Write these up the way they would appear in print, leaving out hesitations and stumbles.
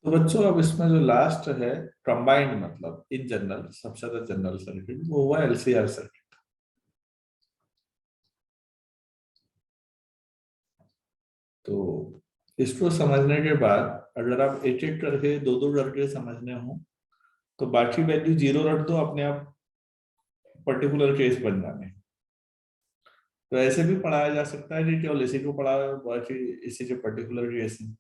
तो बच्चों अब इसमें जो लास्ट है कंबाइंड, मतलब इन जनरल सबसे ज्यादा जनरल सर्किट, वो हुआ एलसीआर सर्किट। तो इसको समझने के बाद अगर आप एक एक करके दो दो करके समझने हो तो बाकी वैल्यू जीरो रख दो, अपने आप पर्टिकुलर केस बन जाने। तो ऐसे भी पढ़ाया जा सकता है कि केवल इसी को पढ़ा बाकी इसी के पर्टिकुलर केस है।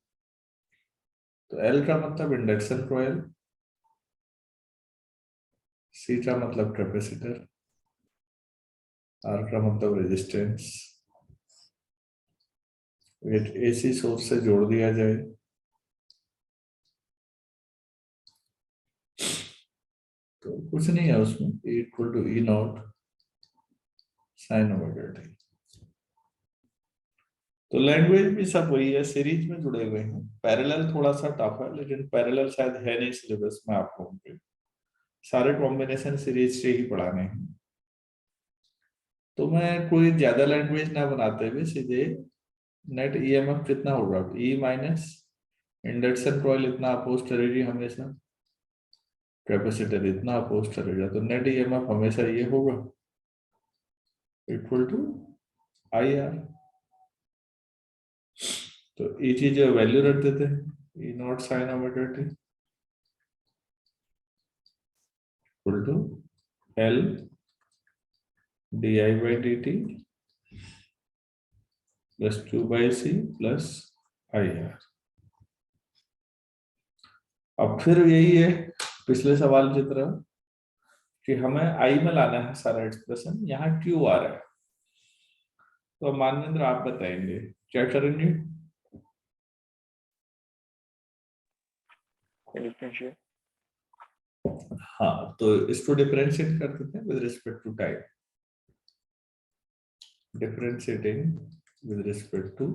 तो एल का मतलब इंडक्शन कॉइल, सी का मतलब कैपेसिटर, आर का मतलब रेजिस्टेंस, एसी सोर्स से जोड़ दिया जाए तो कुछ नहीं है उसमें, E equal to E not sine omega t. तो लैंग्वेज भी सब वही है, सीरीज में जुड़े हुए हैं। पैरेलल थोड़ा सा टफ है, लेकिन पैरेलल शायद है नहीं सिलेबस में आप लोगों के, सारे कॉम्बिनेशन सीरीज से ही पढ़ाने हैं। तो मैं कोई ज्यादा लैंग्वेज ना बनाते हुए सीधे नेट ईएमएफ कितना होगा, ई माइनस इंडक्शन कॉइल इतना अपोज करेगी हमेशा, कैपेसिटर इतना अपोज करेगा, तो नेट ईएमएफ हमेशा ये होगा इक्वल टू आई आर। तो ई की जो वैल्यू रख देते हैं, E not sine omega T equal to L D I by D T plus 2/c plus I R. अब फिर यही है पिछले सवाल की तरह कि हमें आई में लाना है सारा एक्सप्रेशन, यहाँ क्यू आ रहा है। तो मानवेंद्र आप बताएंगे क्या करेंगे। डिफरेंशिएट। हाँ, तो इसको डिफरेंशिएट कर देते हैं with respect to time, differentiating with respect to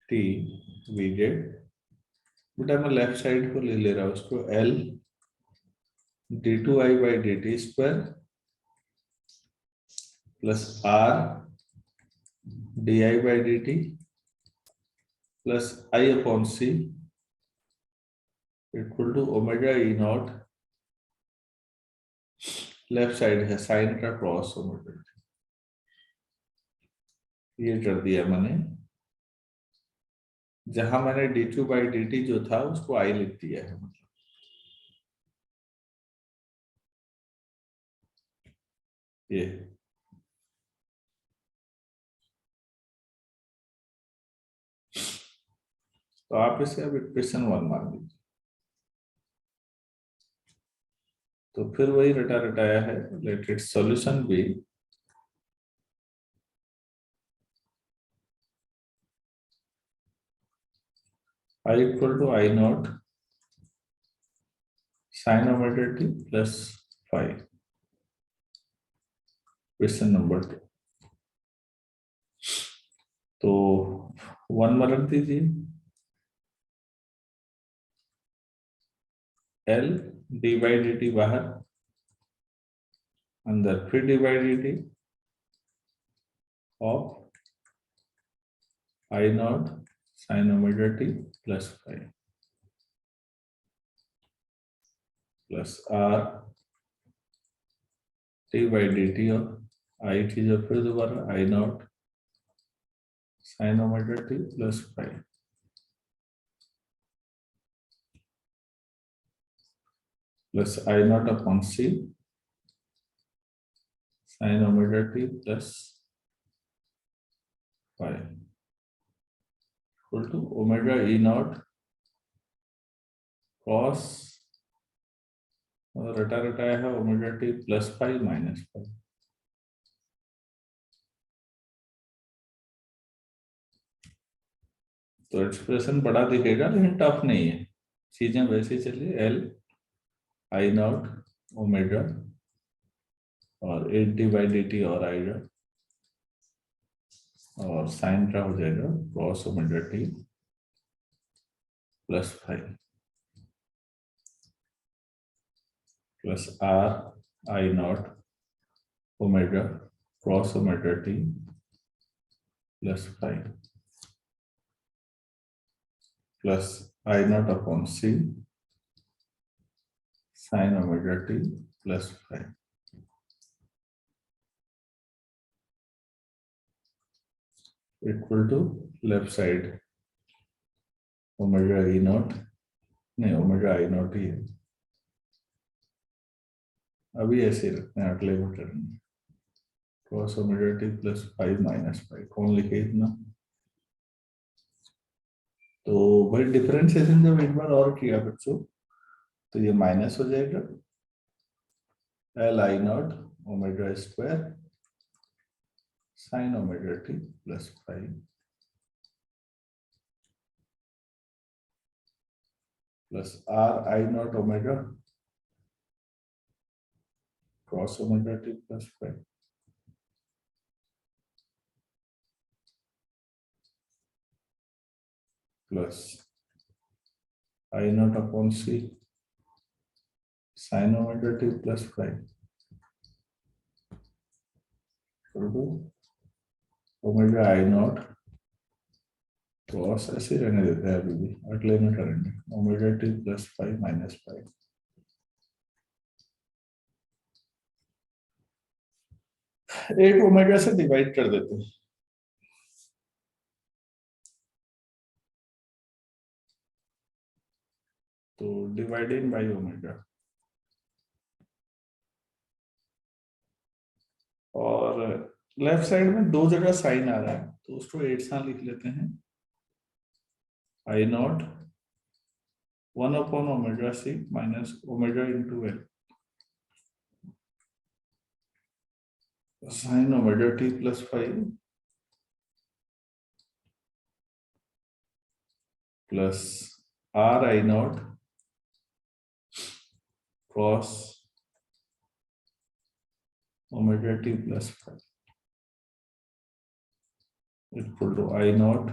t v z. बेटा मैं लेफ्ट साइड को ले रहा हूँ उसको, l d two i by D t square plus r d I by D T plus i upon c equal to omega E not, left side है sine का cross omega, ये कर दिया मैंने। जहां मैंने d two by D t जो था उसको आई लिख दिया है, मतलब ये। तो आप इसे अब इक्वेशन 1 मान लीजिए। तो फिर वही रटा रटाया है, let it solution be I equal to I naught sine omega T plus 5। Question number 2। तो 1 में रख दीजिए, L D by D T बाहर, अंदर फिर D by D T of I naught sine omega T plus 5 plus R T by D T और I की जो फिर दोबारा I naught sine omega T plus 5 plus I not upon c sine omega T plus 5 equal to omega E naught cos, रटा रटाया है omega T plus 5 minus 5। तो expression बड़ा दिखेगा लेकिन टफ नहीं है, चीजें वैसे चलिए। एल आई नॉट ओमेगा और 8 बाई डी टी और आएगा, और साइन का हो जाएगा cos omega T plus 5 plus are I not omega cross omega T plus 5 plus I not upon c sine omega T plus five equal to left side omega E not, नहीं omega i not ही है, अभी ऐसे रखते हैं अगले button में, cos omega T plus five minus five, कौन लिखे इतना। तो भाई डिफरेंशिएशन जब एक बार और किया बच्चों तो ये माइनस हो जाएगा, l i not omega square sine omega T plus five plus are I not omega cos omega T plus five plus I not upon c sine omega T plus five omega i not cos ऐसे रहने देते हैं, अभी भी अगले में करेंगे, omega T plus five minus five, 8 omega से डिवाइड कर देते हैं, तो डिवाइडिंग बाई ओमेगा, और लेफ्ट साइड में दो जगह साइन आ रहा है तो उसको 8 सा लिख लेते हैं, I naught 1 upon omega C minus omega into L sine omega T plus five plus are I not cos omega T plus five equal to I naught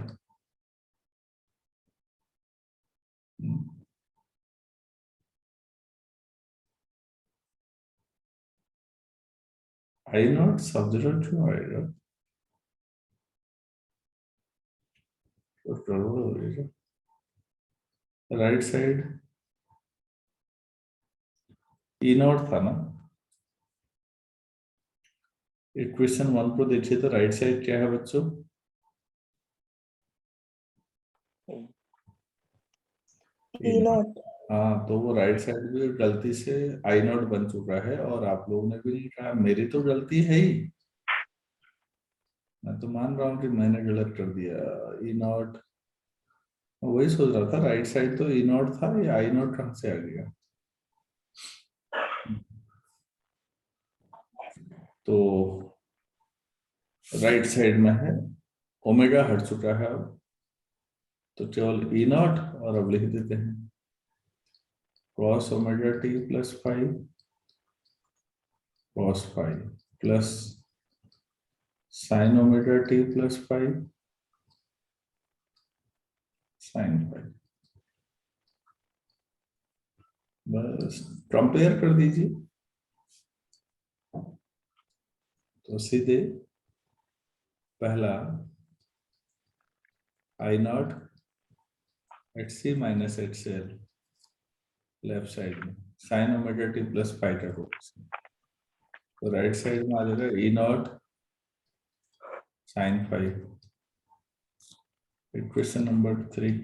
I naught सब जगह क्यों आएगा, तो गड़बड़ हो जाएगा, राइट साइड ई नॉट था ना, इक्वेशन 1 को देखिए तो राइट साइड क्या है बच्चों, ई नॉट। हाँ तो वो राइट साइड भी गलती से आई नॉट बन चुका है, और आप लोगों ने भी नहीं कहा, मेरी तो गलती है ही, मैं तो मान रहा हूँ कि मैंने गलत कर दिया, ई नॉट, वही सोच रहा था राइट साइड तो ई नॉट था, ये आई नॉट कहाँ से आ गया। तो राइट साइड में है, ओमेगा हट चुका है अब, तो केवल ई नॉट, और अब लिख देते हैं cos omega T plus five cos five plus sine omega T plus five sine five, बस कंपेयर कर दीजिए, तो सीधे पहला I naught H C minus H C L left side में sine omega T plus five का coefficient, तो right side में आ जाएगा E not sine five, equation number 3,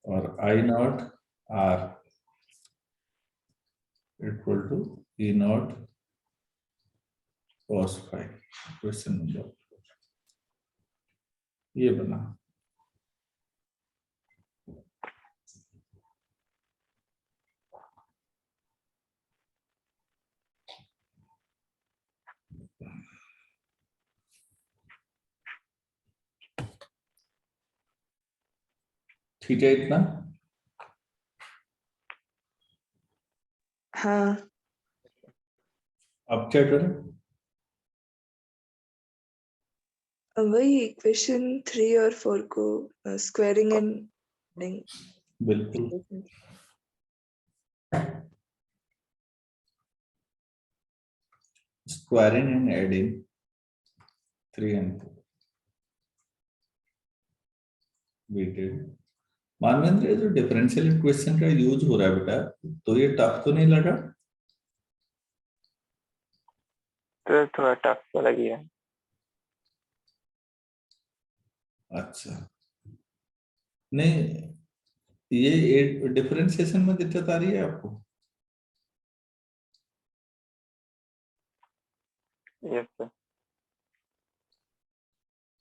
और I naught R equal to E naught cos five, question number ये बना। ठीक है इतना, हाँ अब क्या करें, वही इक्वेशन 3 और 4 को स्क्वायरिंग एंड बिल्कुल squaring and adding 3 and 4, we did. Manvendra, ये जो डिफरेंशियल इक्वेशन का यूज हो रहा है बेटा, तो ये टफ तो नहीं लगा? तो थोड़ा टफ तो लगी है। अच्छा, नहीं, ये डिफरेंशिएशन में दिक्कत आ रही है आपको? Yes sir.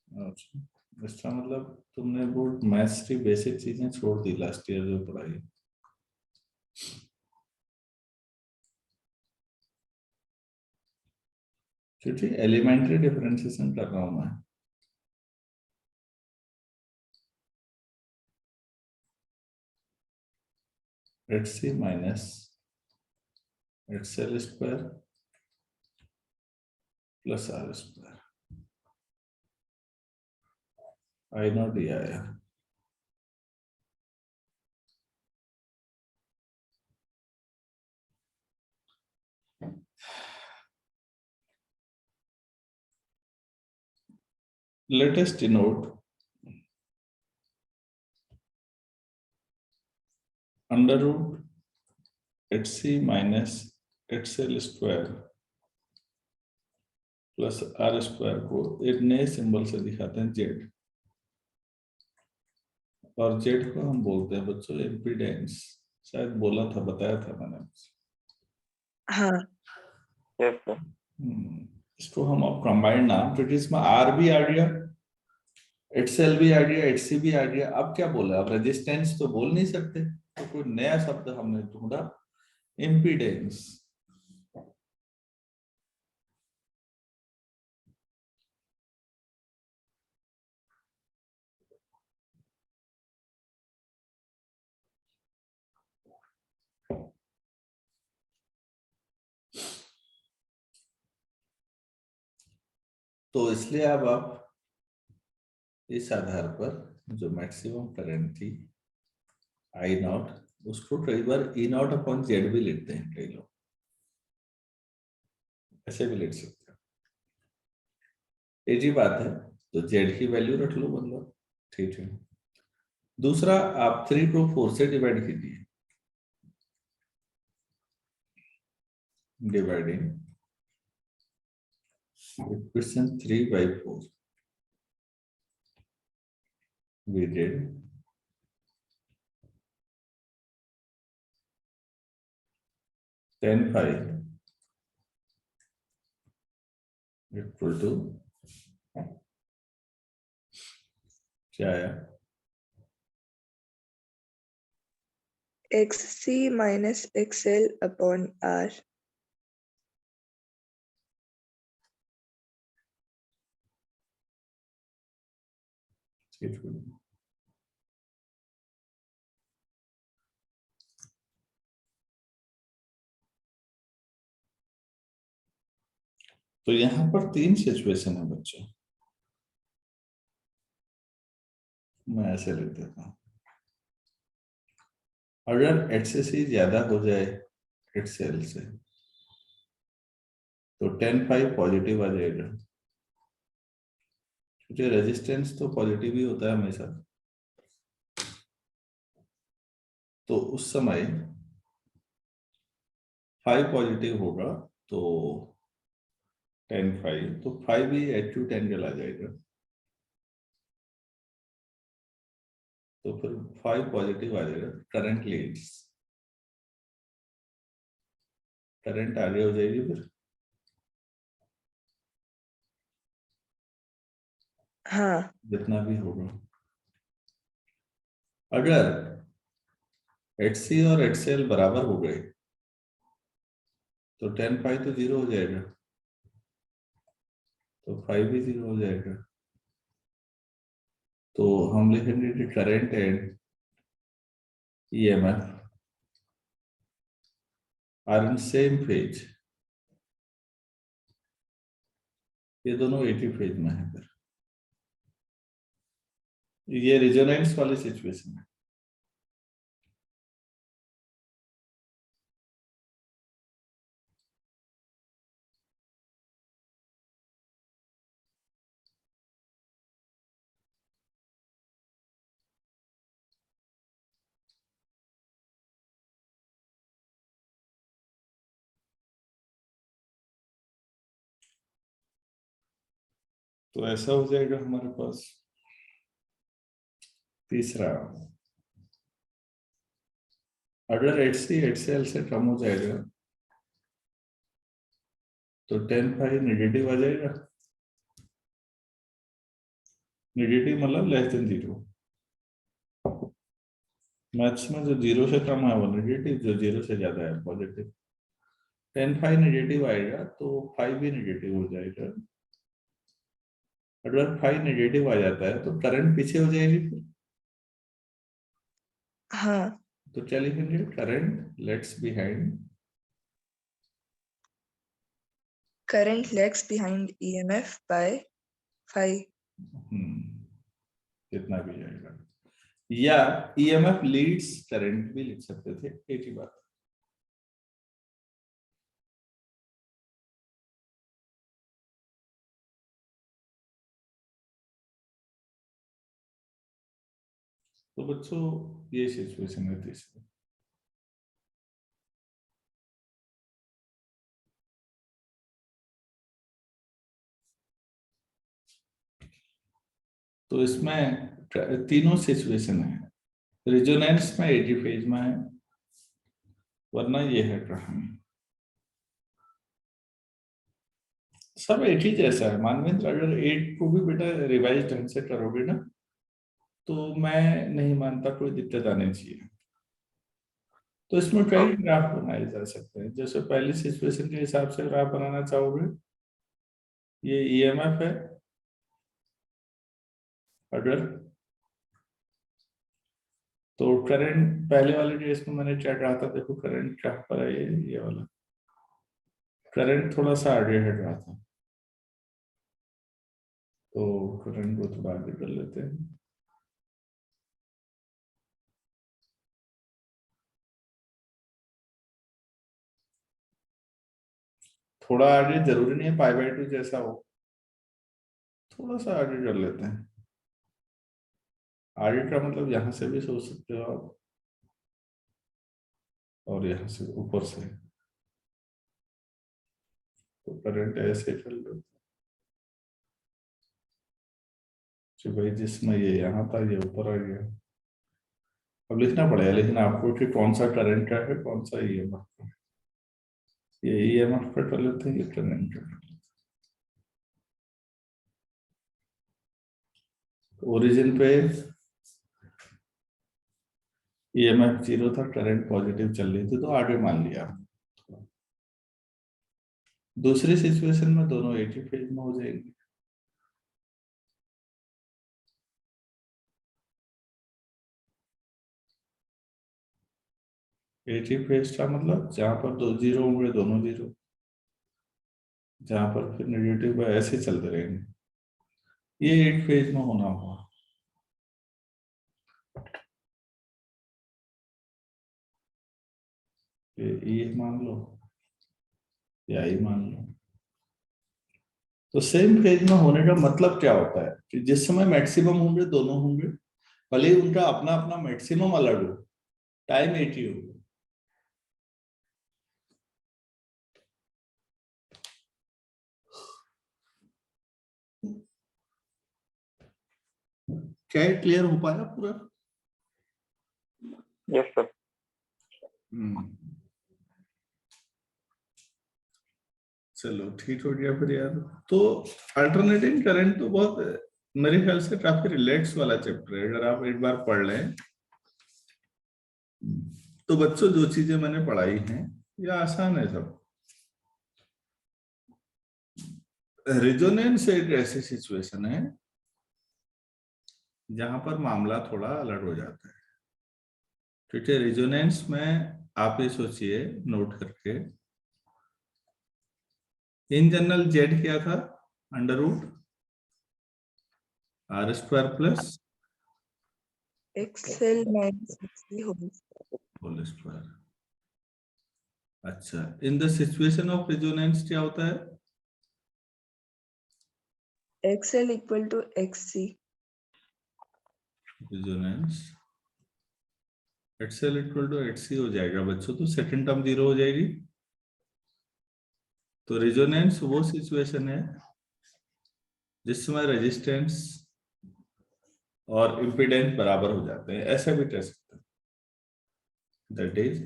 अच्छा, इसका मतलब तुमने वो मैथ्स की बेसिक चीजें छोड़ दी लास्ट ईयर जो पढ़ाई। क्योंकि एलिमेंट्री डिफरेंशिएशन कर रहा हूं मैं। H C minus h l square plus r square, i not दिया है। Latest denote under root h सी minus h l square plus r square को एक नए सिंबल से दिखाते हैं, जेड। और जेड को हम बोलते हैं बच्चों इम्पीडेंस। शायद बोला था, बताया था मैंने। हाँ। Yes sir. इसको हम अब कंबाइंड नाम, क्योंकि इसमें आर भी आ गया, एच एल भी आ गया, एच सी भी आ गया। अब क्या बोला, अब रेजिस्टेंस तो बोल नहीं सकते, तो कोई नया शब्द हमने ढूंढा, इम्पीडेंस। तो इसलिए अब आप इस आधार पर जो मैक्सिमम करंट थी आई नॉट, उसको कई बार ई नॉट अपॉन जेड भी लिखते हैं कई लोग, ऐसे भी लिख सकते हैं। एक ही बात है, तो जेड की वैल्यू रख लो मतलब, ठीक है। दूसरा, आप 3 को 4 से डिवाइड कीजिए, dividing equation 3/4 we did 10/5 equal to क्या आया? XC minus XL upon R. तो यहां पर 3 सिचुएशन है बच्चों, मैं ऐसे लिख देता हूं। अगर एच से सी ज्यादा हो जाए एच से एल से, तो 10/5 पॉजिटिव आ जाएगा, क्योंकि रेजिस्टेंस तो पॉजिटिव ही होता है हमेशा। तो उस समय 5 पॉजिटिव होगा, तो 10/5, तो 5 ही एक्यूट एंगल आ जाएगा। तो फिर 5 पॉजिटिव आ जाएगा, करंट लीड्स, करंट आगे हो जाएगी फिर। हाँ। जितना भी होगा, अगर एच सी और एच एल बराबर हो गए, तो 10/5 तो 0 हो जाएगा, तो 5 भी 0 हो जाएगा। तो हम लिखेंगे कि current and EMF are in same phase, ये दोनों एक ही फेज में है। फिर ये रेजोनेंस वाली सिचुएशन है। तो ऐसा हो जाएगा हमारे पास तीसरा, अगर HCl से कम हो जाएगा तो 10 नेगेटिव आ जाएगा। नेगेटिव मतलब लेस देन 0। मैथ्स में जो 0 से कम है वो नेगेटिव, जो 0 से ज्यादा है पॉजिटिव। 10 नेगेटिव आएगा तो 5 भी नेगेटिव हो जाएगा। अगर 5 नेगेटिव आ जाता है तो करंट पीछे हो जाएगी फिर। हाँ, तो क्या लिखेंगे, current let's behind current lags behind EMF by 5. कितना भी जाएगा, या EMF लीड्स करंट भी लिख सकते थे, एक ही बात। तो बच्चों ये सिचुएशन है तीसरी। तो इसमें तीनों सिचुएशन है, रेजोनेंस में 80 फेज में है, वरना ये है कहानी। सब एक ही जैसा है मानवेंद्र। अगर 8 को भी बेटा रिवाइज ढंग से करोगे ना तो मैं नहीं मानता कोई दिक्कत आनी चाहिए। तो इसमें कई ग्राफ बनाए जा सकते हैं। जैसे पहली सिचुएशन के हिसाब से ग्राफ बनाना चाहोगे, ये EMF है, अगर तो करंट पहले वाले केस में मैंने क्या कहा था, देखो करंट क्या पर है, ये वाला करंट थोड़ा सा आगे हट रहा था, तो करंट को थोड़ा आगे कर लेते हैं। थोड़ा आगे जरूरी नहीं है π/2 जैसा हो, थोड़ा सा आगे कर लेते हैं। आगे का मतलब यहाँ से भी सोच सकते हो आप, और यहाँ से ऊपर से, तो करंट ऐसे कर लो कि भाई जिसमें ये यहाँ था ये ऊपर आ गया। अब लिखना पड़ेगा लेकिन आपको कि कौन सा करंट का है कौन सा EMF का है। ये EMF का कर लेते हैं, ये करंट का कर लेते हैं। ओरिजिन पे EMF 0 था, करंट पॉजिटिव चल रही थी, तो आगे मान लिया। दूसरी सिचुएशन में दोनों एक ही फेज में हो जाएंगे। एक ही फेज का मतलब जहां पर 2 0 होंगे दोनों 0, जहां पर फिर नेगेटिव ऐसे चलते रहेंगे। ये एक फेज में होना हुआ। ये मान लो या ई मान लो। तो सेम फेज में होने का मतलब क्या होता है कि जिस समय मैक्सिमम होंगे दोनों होंगे, भले ही उनका अपना अपना मैक्सिमम अलग हो, टाइम एक ही हो। क्या क्लियर हो पाया पूरा? Yes sir. चलो ठीक हो गया फिर यार। तो अल्टरनेटिंग करंट तो बहुत मेरे ख्याल से काफी रिलैक्स वाला चैप्टर है, अगर आप एक बार पढ़ लें तो। बच्चों जो चीजें मैंने पढ़ाई हैं ये आसान है सब। रेजोनेंस एक ऐसी सिचुएशन है जहां पर मामला थोड़ा अलग हो जाता है, क्योंकि रेजोनेंस में आप ये सोचिए नोट करके, इन जनरल जेड क्या था, √R² plus XL minus XC whole square. अच्छा, in the situation of resonance क्या होता है, XL equal to XC. Resonance XL equal to XC हो जाएगा बच्चों, तो सेकंड टर्म 0 हो जाएगी। तो रेजोनेंस वो सिचुएशन है जिस समय रेजिस्टेंस और इम्पीडेंस बराबर हो जाते हैं, ऐसा भी टेस्ट होता है, that is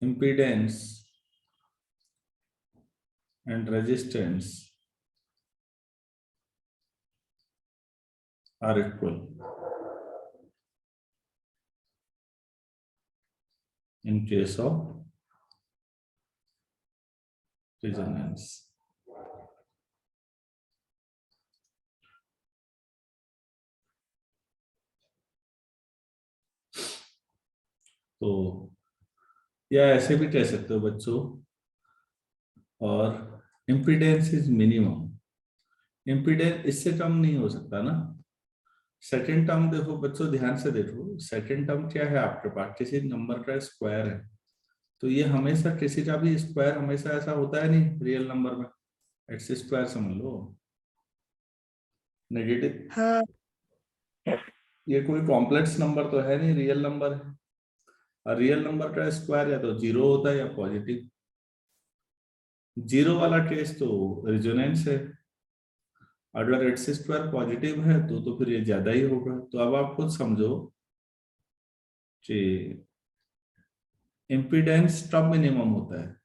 impedance and resistance R equal in case of resonance. तो या ऐसे भी कह सकते हो बच्चों, और इम्पीडेंस इज मिनिमम, इम्पीडेंस इससे कम नहीं हो सकता ना। सेकंड टर्म देखो बच्चों, ध्यान से देखो, सेकंड टर्म क्या है आपके पास, किसी नंबर का स्क्वायर है, तो ये हमेशा किसी का भी स्क्वायर हमेशा ऐसा होता है नहीं रियल नंबर में, एक्स स्क्वायर समझ लो, नेगेटिव, हाँ ये कोई कॉम्प्लेक्स नंबर तो है नहीं, रियल नंबर है, और रियल नंबर का स्क्वायर या तो जीरो होता है या पॉजिटिव, जीरो वाला केस तो रेजोनेंस है, अगर एक्स स्क्वायर पॉजिटिव है तो फिर ये ज्यादा ही होगा। तो अब आप खुद समझो कि इम्पीडेंस कब मिनिमम होता है,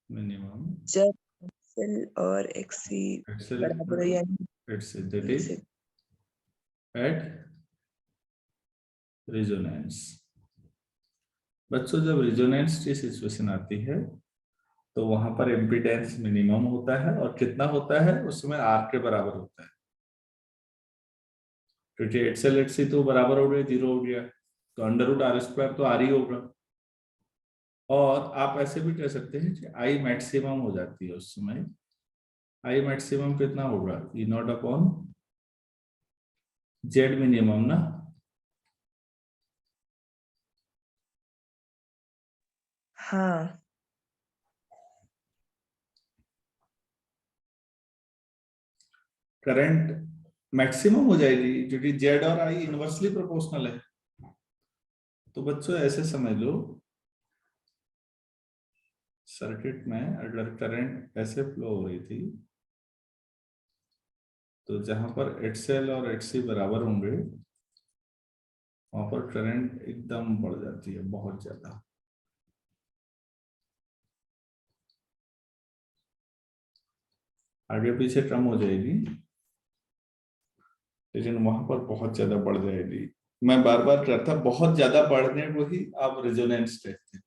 मिनिमम जब एक्सएल और एक्ससी एक्सेल बराबर हो, यानी दैट ये इज से एट रेजोनेंस। बच्चों जब रेजोनेंस की सिचुएशन आती है तो वहां पर इम्पीडेंस मिनिमम होता है, और कितना होता है उसमें आर के बराबर होता है, क्योंकि एक्सएल एक्ससी तो बराबर हो गया, जीरो हो गया, तो अंडर रूट आर स्क्वायर तो आर ही होगा। और आप ऐसे भी कह सकते हैं कि आई मैक्सिमम हो जाती है उस समय, आई मैक्सिमम कितना होगा, ई नॉट अपॉन जेड मिनिमम ना। हाँ करंट मैक्सिमम हो जाएगी क्योंकि जेड और आई इनवर्सली प्रोपोर्शनल है। तो बच्चों ऐसे समझ लो, सर्किट में अगर करंट ऐसे फ्लो हो रही थी तो जहां पर एक्सएल और एक्ससी बराबर होंगे वहां पर करंट एकदम बढ़ जाती है बहुत ज्यादा, आगे पीछे कम हो जाएगी लेकिन वहां पर बहुत ज्यादा बढ़ जाएगी। मैं बार बार करता, बहुत ज्यादा बढ़ने को ही आप रेजोनेंस कहते हैं।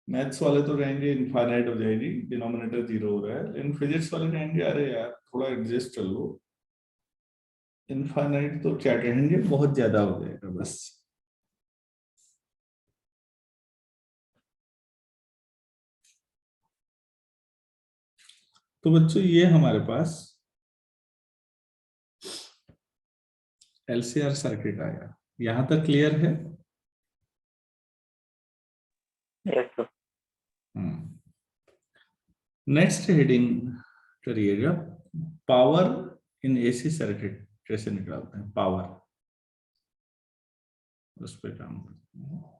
मैथ्स वाले तो कहेंगे इनफाइनाइट हो जाएगी, डिनोमिनेटर जीरो हो रहा है, लेकिन फिजिक्स वाले कहेंगे अरे यार थोड़ा एडजस्ट कर लो, इनफाइनाइट तो क्या कहेंगे, बहुत ज्यादा हो जाएगा बस। तो बच्चों ये हमारे पास एलसीआर सर्किट आया, यहां तक क्लियर है। Yes sir. नेक्स्ट हेडिंग करिएगा, पावर इन एसी सर्किट कैसे निकालते हैं, पावर, उस पर काम करते हैं।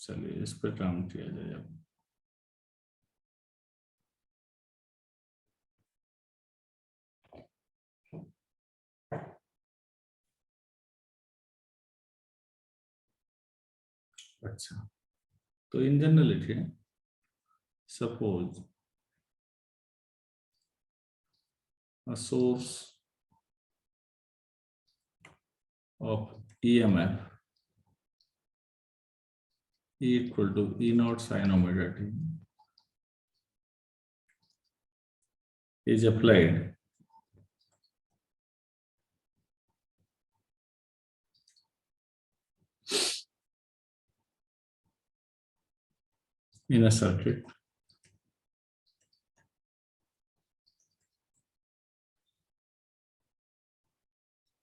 चलिए इस पर काम किया जाए अब। अच्छा, तो इन जनरल लिखिए, suppose a source of EMF E equal to E naught sin omega t is applied in a circuit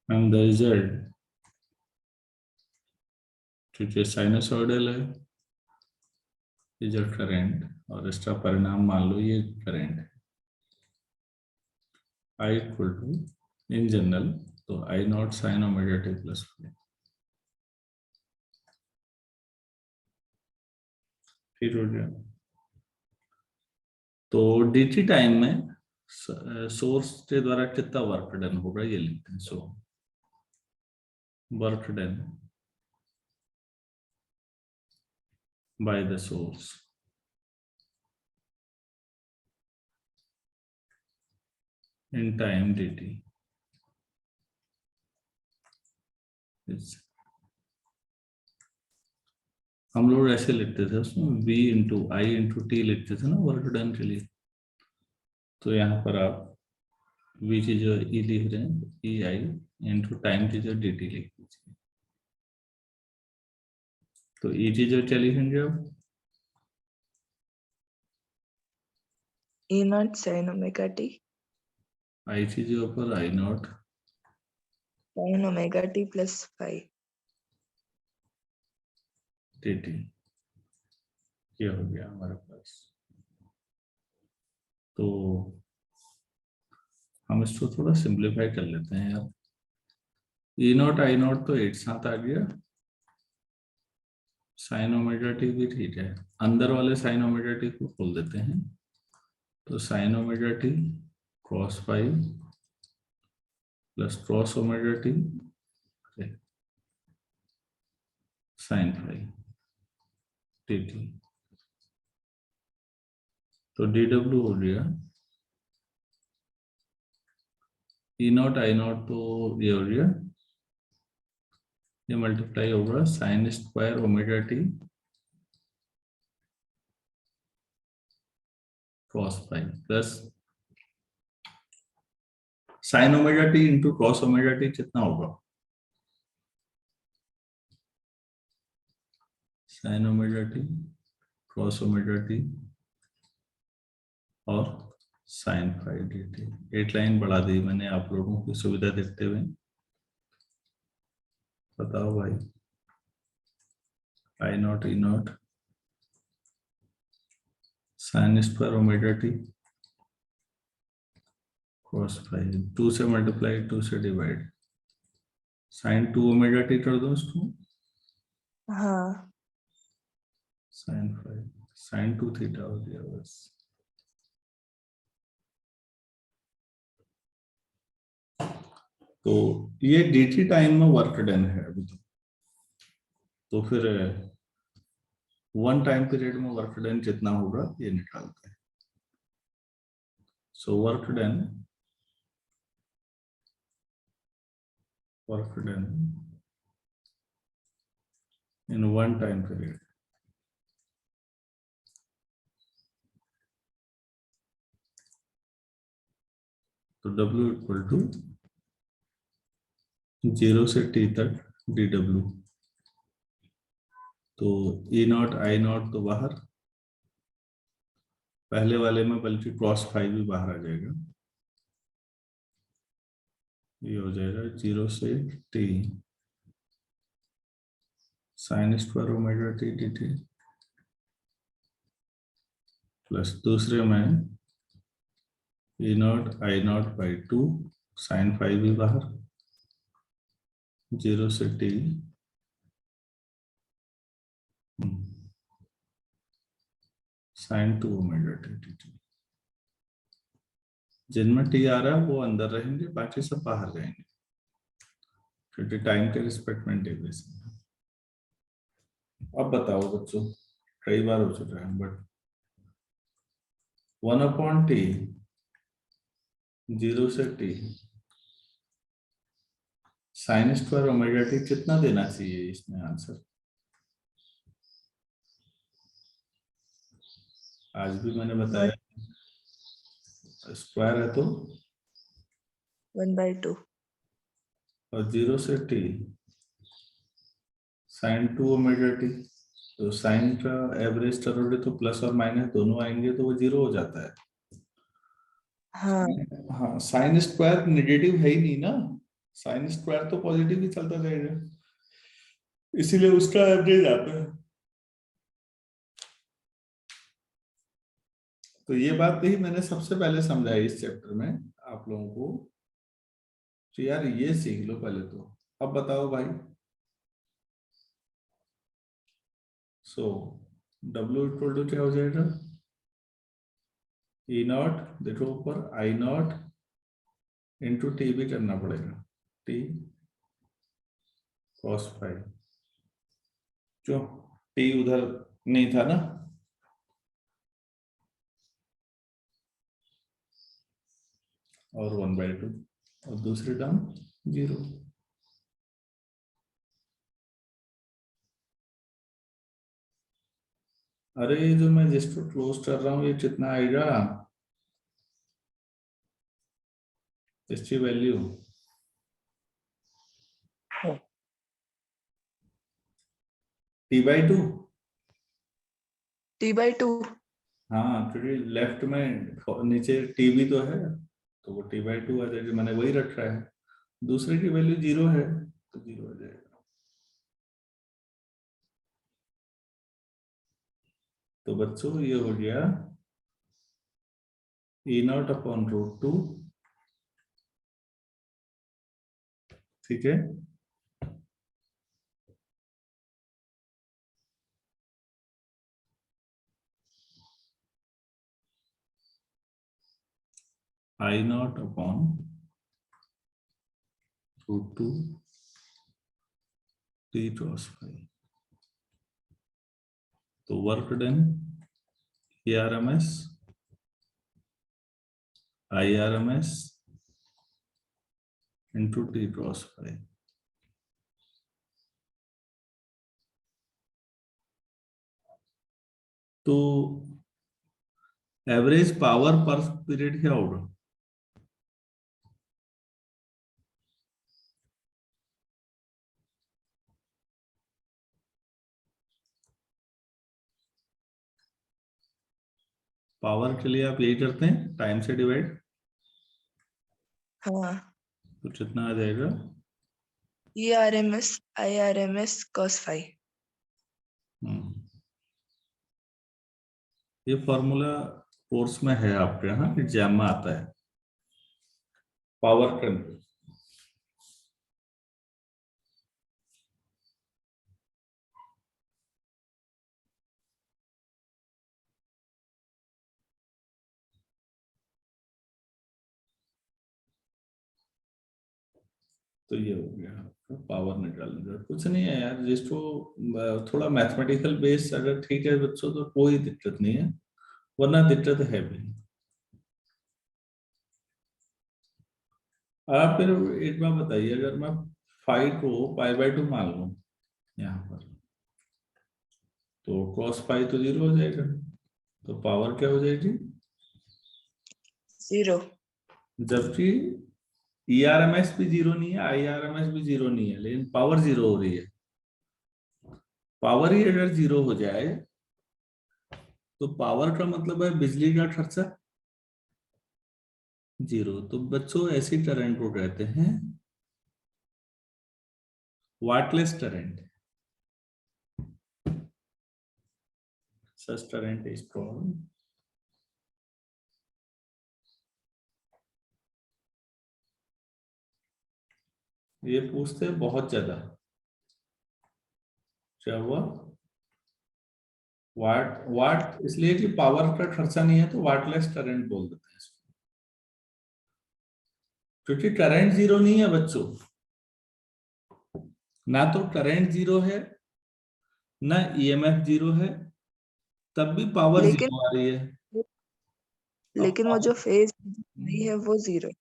and the result क्योंकि साइनसोइडल है, इज अ करंट, और इसका परिणाम मान लो ये करंट है। I equal to in general तो I not sine omega T plus five. फिर हो गया। तो dt टाइम में सोर्स के द्वारा कितना वर्क डन होगा ये लिखते हैं। So work done by the source in time dt हम लोग ऐसे लिखते थे उसमें v इंटू आई इंटू टी लिखते थे ना वर्क डन के लिए। तो यहाँ पर आप v की जो e लिख रहे हैं e आई इंटू टाइम की जो dt लिख दीजिए। तो e की जो क्या लिखेंगे आप? E naught sin omega t आई की जो ऊपर आई not sin omega t plus phi। dt ये हो गया हमारे पास। तो हम इसको थोड़ा सिंप्लीफाई कर लेते हैं यार। ई नॉट आई नॉट तो एक साथ आ गया, साइन ओमेगा टी भी ठीक है। अंदर वाले साइन ओमेगा टी को खोल देते हैं, तो sign omega T cross five plus cross omega T sign five T T. तो डी डब्ल्यू हो गया ई नॉट आई नॉट, तो ये हो गया, ये मल्टीप्लाई होगा sign square omega T cross five plus sine omega T into cross omega T कितना होगा? Sign omega T cross omega T और साइन फाइव डी टी। एक लाइन बढ़ा दी मैंने आप लोगों की सुविधा देखते हुए। बताओ भाई, I naught E not sine square omega T cross five, 2 से मल्टीप्लाई 2 से डिवाइड, साइन 2 ओमेगा टी कर दो इसको, हाँ साइन 5 साइन 2 थीटा हो गया बस। तो ये dt टाइम में वर्क डन है अभी तो फिर वन टाइम पीरियड में वर्क डन कितना होगा ये निकालते हैं। So work done in one time period तो W इक्वल टू 0 से t तक dw। तो E नॉट आई नॉट तो बाहर, पहले वाले में बल्कि क्रॉस फाइव भी बाहर आ जाएगा। ये हो जाएगा 0 से t sine square omega T D T plus दूसरे में E naught I naught by 2 sine five भी बाहर 0 से t sine 2 omega T D T. जिनमें t आ रहा है वो अंदर रहेंगे, बाकी सब बाहर जाएंगे क्योंकि टाइम के रिस्पेक्ट में इंटीग्रेशन है। अब बताओ बच्चों, कई बार हो चुका है बट 1/t 0 से t sine square omega T कितना देना चाहिए इसमें आंसर? आज भी मैंने बताया स्क्वायर है तो 1/2 और 0 से t साइन 2 ओमेगा टी, तो साइन का एवरेज करोगे तो प्लस और माइनस दोनों आएंगे तो वो 0 हो जाता है। हाँ हाँ, साइन स्क्वायर नेगेटिव है ही नहीं ना, साइन स्क्वायर तो पॉजिटिव ही चलता रहेगा। इसीलिए उसका एवरेज आता है। तो ये बात ही मैंने सबसे पहले समझाई इस चैप्टर में आप लोगों को। तो यार ये सीख लो पहले तो। अब बताओ भाई। सो W इक्वल टू क्या हो जाएगा? E नॉट, देखो ऊपर I नॉट इंटू टी भी करना पड़ेगा, T cos फाइव। क्यों? T उधर नहीं था ना, और 1/2 और दूसरी टर्म 0। अरे जो मैं जिसको क्लोज कर रहा हूं ये कितना आएगा इसकी वैल्यू? T/2। T/2। हाँ, क्योंकि लेफ्ट में नीचे T भी तो है, तो वो T/2 आ जाएगी, मैंने वही रखा है। दूसरे की वैल्यू 0 है तो 0 आ जाएगा। तो बच्चों ये हो गया E0/√2। ठीक है। I0/√2 T cos five. तो work done ARMS IRMS into T cos five. तो एवरेज पावर पर पीरियड क्या होगा? पावर के लिए आप यही करते हैं, टाइम से डिवाइड। हाँ, तो कितना आ जाएगा? ERMS IRMS cos five. ये फॉर्मूला कोर्स में है आपके यहाँ, एग्जाम में आता है पावर ट्रिम। तो ये हो गया आपका पावर निकालने का। कुछ नहीं है यार, जिसको थोड़ा मैथमेटिकल बेस अगर ठीक है बच्चों तो कोई दिक्कत नहीं है, वरना दिक्कत है भी। आप फिर एक बार बताइए, अगर मैं फाइव को π/2 मान लूं यहाँ पर, तो cos फाइव तो 0 हो जाएगा, तो पावर क्या हो जाएगी? 0। जबकि ERMS भी 0 नहीं है, IRMS भी 0 नहीं है, लेकिन पावर 0 हो रही है। पावर ही अगर 0 हो जाए तो पावर का मतलब है बिजली का खर्चा 0। तो बच्चों ऐसी करंट को कहते हैं wattless current. Such current is called ये पूछते हैं बहुत ज्यादा, क्या हुआ? वाट वाट इसलिए कि पावर का खर्चा नहीं है तो वाटलेस करंट बोल देते हैं इसको। क्योंकि करंट 0 नहीं है बच्चों, ना तो करंट 0 है ना EMF 0 है, तब भी पावर लेकिन 0 आ रही है। अब लेकिन वो जो फेज नहीं है वो 0।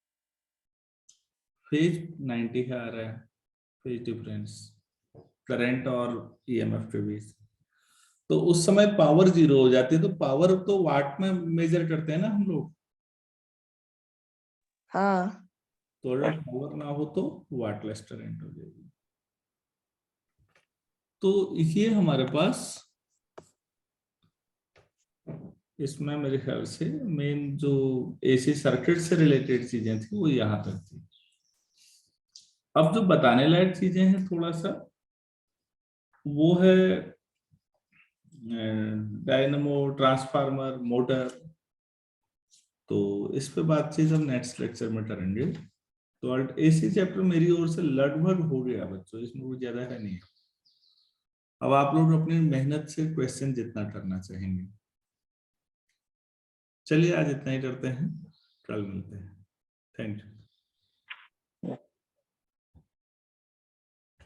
फेज 90 का आ रहा है, फेज डिफरेंस करंट और EMF के बीच। तो उस समय पावर 0 हो जाती है, तो पावर तो वाट में मेजर करते हैं ना हम लोग। हाँ, तो अगर पावर ना हो तो वाटलेस करंट हो जाएगी। तो ये हमारे पास इसमें मेरे ख्याल से मेन जो AC सर्किट से रिलेटेड चीजें थी वो यहाँ तक थी। अब जो बताने लायक चीजें हैं थोड़ा सा, वो है डायनमो, ट्रांसफार्मर, मोटर। तो इस पे बातचीत हम नेक्स्ट लेक्चर में करेंगे। तो एसी चैप्टर मेरी ओर से लगभग हो गया बच्चों, इसमें कुछ ज्यादा है नहीं। अब आप लोग अपनी मेहनत से क्वेश्चन जितना करना चाहेंगे। चलिए आज इतना ही करते हैं, कल मिलते हैं। Thank you.